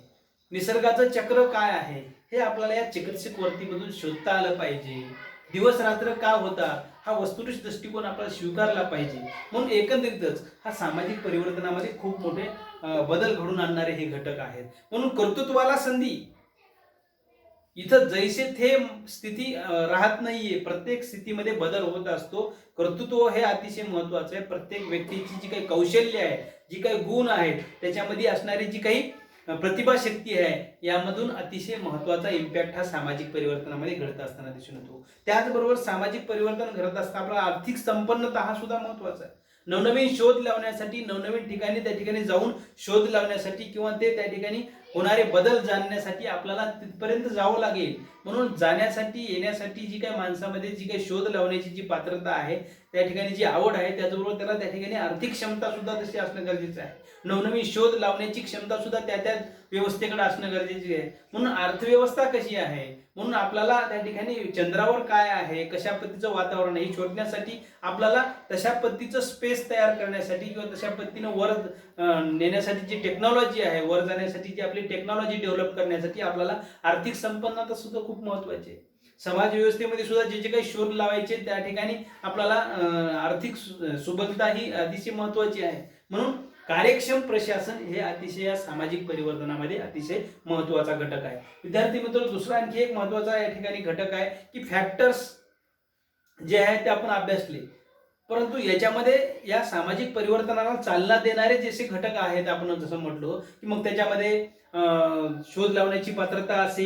निसर्गाचं चक्र काय आहे, हे आपल्याला या चिकित्सक वृत्तीमधून शोधता आलं पाहिजे. दिवस रात्र का होता, हा वस्तुनिष्ठ दृष्टिकोन आपल्याला स्वीकारला पाहिजे. म्हणून एकंदरीतच हा सामाजिक परिवर्तनामध्ये खूप मोठे बदल घडून आणणारे हे घटक आहेत. म्हणून कर्तृत्वाला संधी, इथं जैसे थे स्थिती राहत नाहीये, प्रत्येक स्थितीमध्ये बदल होत असतो. कर्तृत्व हे अतिशय महत्वाचं आहे. प्रत्येक व्यक्तीची जी काही कौशल्य आहे, जी काही गुण आहेत, त्याच्यामध्ये असणारी जी काही प्रतिभा शक्ती आहे, यामधून अतिशय महत्वाचा इम्पॅक्ट हा सामाजिक परिवर्तनामध्ये घडत असताना दिसून येतो. त्याचबरोबर सामाजिक परिवर्तन घडत असताना आपला आर्थिक संपन्नता हा सुद्धा महत्वाचा आहे. नवनवीन शोध लावण्यासाठी, नवनवीन ठिकाणी त्या ठिकाणी जाऊन शोध लावण्यासाठी किंवा ते त्या ठिकाणी होणारे बदल जाणण्यासाठी आपल्याला तिथपर्यंत जावं लागेल. म्हणून जाण्यासाठी, येण्यासाठी जी काही माणसामध्ये जी काही शोध लावण्याची जी पात्रता आहे, त्या ठिकाणी जी आवड आहे, त्याचबरोबर त्याला त्या ठिकाणी आर्थिक क्षमता सुद्धा तशी असणं गरजेचं आहे. नवनवीन शोध लावण्याची क्षमता सुद्धा त्या व्यवस्थेकडे असणं गरजेचे आहे. म्हणून अर्थव्यवस्था कशी आहे, म्हणून आपल्याला त्या ठिकाणी चंद्रावर काय आहे, कशा पद्धतीचं वातावरण आहे, शोधण्यासाठी आपल्याला तशा पद्धतीचं स्पेस तयार करण्यासाठी किंवा तशा पद्धतीनं वर नेण्यासाठी जी टेक्नॉलॉजी आहे, वर जाण्यासाठी जी आपली टेक्नॉलॉजी डेव्हलप करण्यासाठी आपल्याला आर्थिक संपन्नता सुद्धा खूप महत्वाची आहे. समाज व्यवस्थेमध्ये सुद्धा जे जे काही शोध लावायचे त्या ठिकाणी आपल्याला आर्थिक सुबलता ही अतिशय महत्वाची आहे. म्हणून कार्यक्षम प्रशासन हे अतिशय सामाजिक परिवर्तनामध्ये अतिशय महत्वाचा घटक आहे. विद्यार्थी मित्र, दुसरा आणखी एक महत्वाचा या ठिकाणी घटक आहे की फॅक्टर्स जे आहेत ते आपण अभ्यासले, परंतु याच्यामध्ये या सामाजिक परिवर्तनाला चालना देणारे जसे घटक आहेत, आपण जसं म्हटलो की मग त्याच्यामध्ये शोध लावण्याची पात्रता असेल,